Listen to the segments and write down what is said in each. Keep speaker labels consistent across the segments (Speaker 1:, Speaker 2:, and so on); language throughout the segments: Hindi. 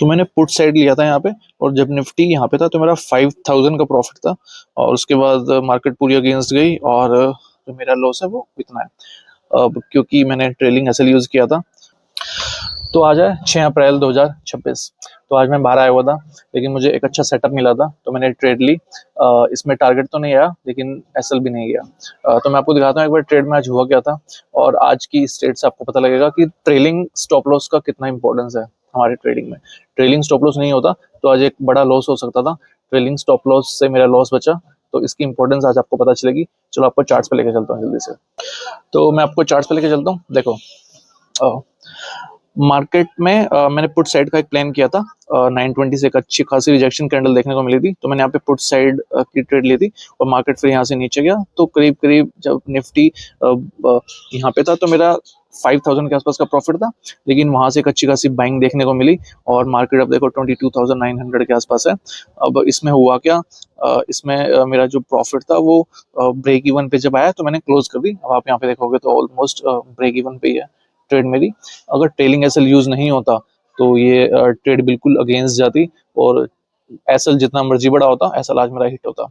Speaker 1: तो मैंने पुट साइड लिया था यहाँ पे, और जब निफ्टी यहाँ पे था तो मेरा 5000 का प्रॉफिट था, और उसके बाद मार्केट पूरी अगेंस्ट गई और जो मेरा लॉस है वो इतना है। अब क्योंकि मैंने ट्रेलिंग एसएल यूज किया था, तो आज है 6 अप्रैल 2026। तो आज मैं बाहर आया हुआ था, लेकिन मुझे एक अच्छा सेटअप मिला था तो मैंने ट्रेड ली। इसमें टारगेट तो नहीं आया, लेकिन एसएल भी नहीं गया। तो मैं आपको दिखाता हूँ एक बार ट्रेड में आज हुआ क्या था, और आज की स्टेट से आपको पता लगेगा कि ट्रेलिंग स्टॉप लॉस का कितना इंपॉर्टेंस है हमारे ट्रेडिंग में। ट्रेलिंग स्टॉप लॉस नहीं होता तो आज एक बड़ा लॉस हो सकता था। ट्रेलिंग स्टॉप लॉस से मेरा लॉस बचा, तो इसकी इंपॉर्टेंस आज आपको पता चलेगी। चलो आपको चार्ट्स पे लेके चलता हूँ जल्दी से। तो मैं आपको चार्ट्स पे लेके चलता हूँ। देखो, मार्केट में मैंने पुट साइड का एक प्लान किया था। 920 से एक अच्छी खासी रिजेक्शन कैंडल देखने को मिली थी, तो मैंने यहाँ पे पुट साइड की ट्रेड ली थी, और मार्केट फिर यहाँ से नीचे गया। तो करीब करीब जब निफ्टी यहाँ पे था तो मेरा 5000 के आसपास का प्रॉफिट था, लेकिन वहां से एक अच्छी खासी बाइंग देखने को मिली, और मार्केट अब देखो 22,900 के आसपास है। अब इसमें हुआ क्या, इसमें मेरा जो प्रॉफिट था वो ब्रेक इवन पे जब आया तो मैंने क्लोज कर दी। अब आप यहाँ पे देखोगे तो ऑलमोस्ट ब्रेक इवन पे ही है ट्रेड मेरी। अगर ट्रेलिंग एसएल यूज नहीं होता तो ये ट्रेड बिल्कुल अगेंस्ट जाती, और एसएल जितना मर्जी बड़ा होता एसएल आज मेरा हिट होता।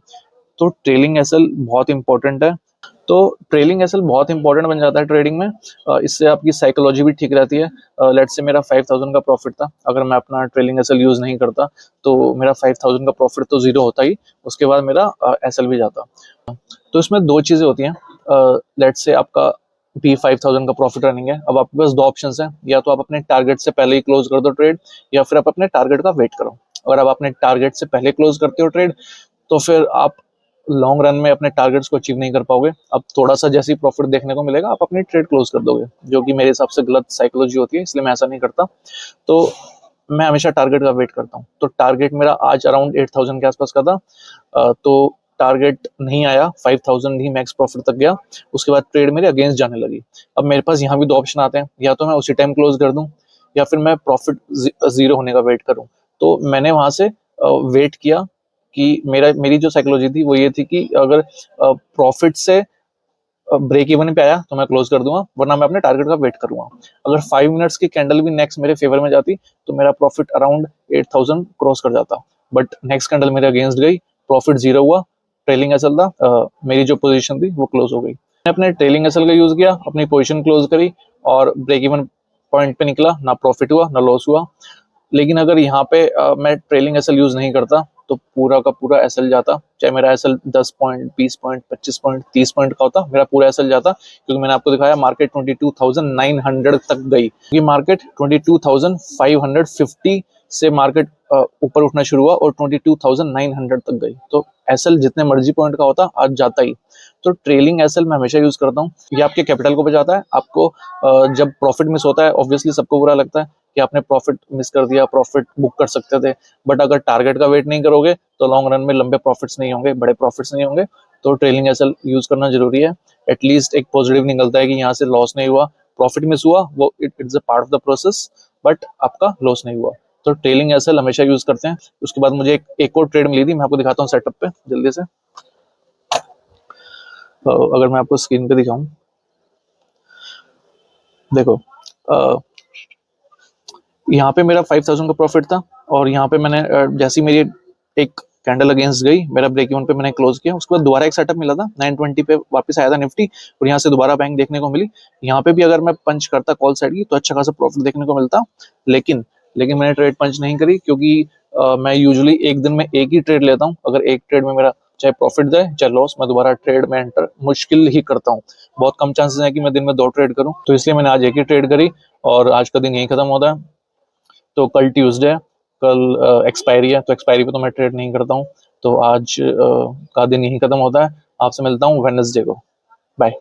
Speaker 1: तो ट्रेलिंग एसएल बहुत इंपॉर्टेंट है। तो ट्रेलिंग एसएल बहुत इंपॉर्टेंट बन जाता है ट्रेडिंग में। इससे आपकी साइकोलॉजी भी ठीक रहती है। लेट्स से मेरा 5000 का प्रॉफिट था, अगर मैं अपना ट्रेलिंग एसएल यूज नहीं करता तो मेरा 5000 का प्रॉफिट तो जीरो होता ही, उसके बाद मेरा एसएल भी जाता। तो इसमें दो चीजें होती हैं। लेट्स से आपका भी 5000 का प्रॉफिट रनिंग है। अब आपके पास दो ऑप्शंस हैं, या तो आप अपने टारगेट से पहले ही क्लोज कर दो ट्रेड, या फिर आप अपने टारगेट का वेट करो। अगर आप अपने टारगेट से पहले क्लोज करते हो ट्रेड, तो फिर आप लॉन्ग रन में अपने टारगेट्स को अचीव नहीं कर पाओगे। अब थोड़ा सा जैसी प्रॉफिट देखने को मिलेगा आप अपनी ट्रेड क्लोज कर दोगे, जो कि मेरे हिसाब से गलत साइकोलॉजी होती है, इसलिए मैं ऐसा नहीं करता। तो मैं हमेशा टारगेट का वेट करता हूँ। तो टारगेट मेरा आज अराउंड 8000 के आसपास का था। तो टारगेट नहीं आया, 5000 ही मैक्स प्रॉफिट तक गया। उसके बाद ट्रेड मेरे अगेंस्ट जाने लगी। अब मेरे पास यहाँ भी दो ऑप्शन आते हैं, या तो मैं उसी टाइम क्लोज कर दूं, या फिर मैं प्रॉफिट जीरो होने का वेट करूं। तो मैंने वहां से वेट किया कि मेरी जो साइकोलॉजी थी वो ये थी कि अगर प्रॉफिट से ब्रेक इवन पे आया तो मैं क्लोज कर दूंगा, वरना मैं अपने टारगेट का वेट करूंगा। अगर 5 मिनट्स की कैंडल भी नेक्स्ट मेरे फेवर में जाती तो मेरा प्रॉफिट अराउंड 8000 क्रॉस कर जाता, बट नेक्स्ट कैंडल मेरे अगेंस्ट गई, प्रॉफिट जीरो हुआ, ट्रेलिंग एसएल था। मेरी जो पोजीशन थी वो क्लोज हो गई। मैंने अपने ट्रेलिंग एसएल का यूज किया, अपनी पोजीशन क्लोज करी, और ब्रेक इवन पॉइंट पे निकला, ना प्रॉफिट हुआ ना लॉस हुआ। लेकिन अगर यहाँ पे मैं ट्रेलिंग एसएल यूज नहीं करता तो पूरा का पूरा एसएल जाता। चाहे मेरा SL 10 point, 20 point, 25 point, 30 point का होता, मेरा पूरा एसएल जाता, क्योंकि मैंने आपको दिखाया मार्केट 22,900 तक गई। ये मार्केट 22,550 से मार्केट ऊपर उठना शुरू हुआ और 22,900 तक गई। तो एसएल जितने मर्जी पॉइंट का होता आज जाता ही। तो ट्रेलिंग एसएल मैं हमेशा यूज करता हूँ। ये आपके कैपिटल को बचाता है। आपको जब प्रॉफिट मिस होता है ऑब्वियसली सबको बुरा लगता है कि आपने प्रॉफिट मिस कर दिया, प्रॉफिट बुक कर सकते थे, बट अगर टारगेट का वेट नहीं करोगे तो लॉन्ग रन में लंबे प्रॉफिट्स नहीं होंगे, बड़े प्रॉफिट्स नहीं होंगे। तो ट्रेलिंग एसएल यूज करना जरूरी है। एटलीस्ट एक पॉजिटिव निकलता है कि यहाँ से लॉस नहीं हुआ, प्रॉफिट मिस हुआ, वो it's a part of the process, but आपका लॉस नहीं हुआ। तो ट्रेलिंग एसएल हमेशा यूज करते हैं। उसके बाद मुझे एक और ट्रेड मिली थी, मैं आपको दिखाता हूँ सेटअप पे जल्दी से। अगर मैं आपको स्क्रीन पे दिखाऊं, देखो यहाँ पे मेरा 5000 का प्रॉफिट था, और यहाँ पे मैंने जैसी मेरी एक कैंडल अगेंस्ट गई, मेरा ब्रेक इवन पे मैंने क्लोज किया। उसके बाद दोबारा एक सेटअप मिला था, 920 पे वापस आया था निफ्टी, और यहाँ से दोबारा बैंक देखने को मिली। यहाँ पे भी अगर मैं पंच करता कॉल साइड की तो अच्छा खासा प्रॉफिट देखने को मिलता, लेकिन मैंने ट्रेड पंच नहीं करी, क्योंकि मैं यूजुअली एक दिन में एक ही ट्रेड लेता हूँ। अगर एक ट्रेड में मेरा चाहे प्रॉफिट जाए चाहे लॉस, मैं दोबारा ट्रेड में एंटर मुश्किल ही करता हूँ। बहुत कम चांसेस है कि मैं दिन में 2 ट्रेड करूँ, तो इसलिए मैंने आज एक ही ट्रेड करी, और आज का दिन यही खत्म होता है। तो कल ट्यूसडे है, कल एक्सपायरी है, तो एक्सपायरी पे तो मैं ट्रेड नहीं करता हूँ। तो आज का दिन यही खत्म होता है। आपसे मिलता हूँ वेडनेसडे को। बाय।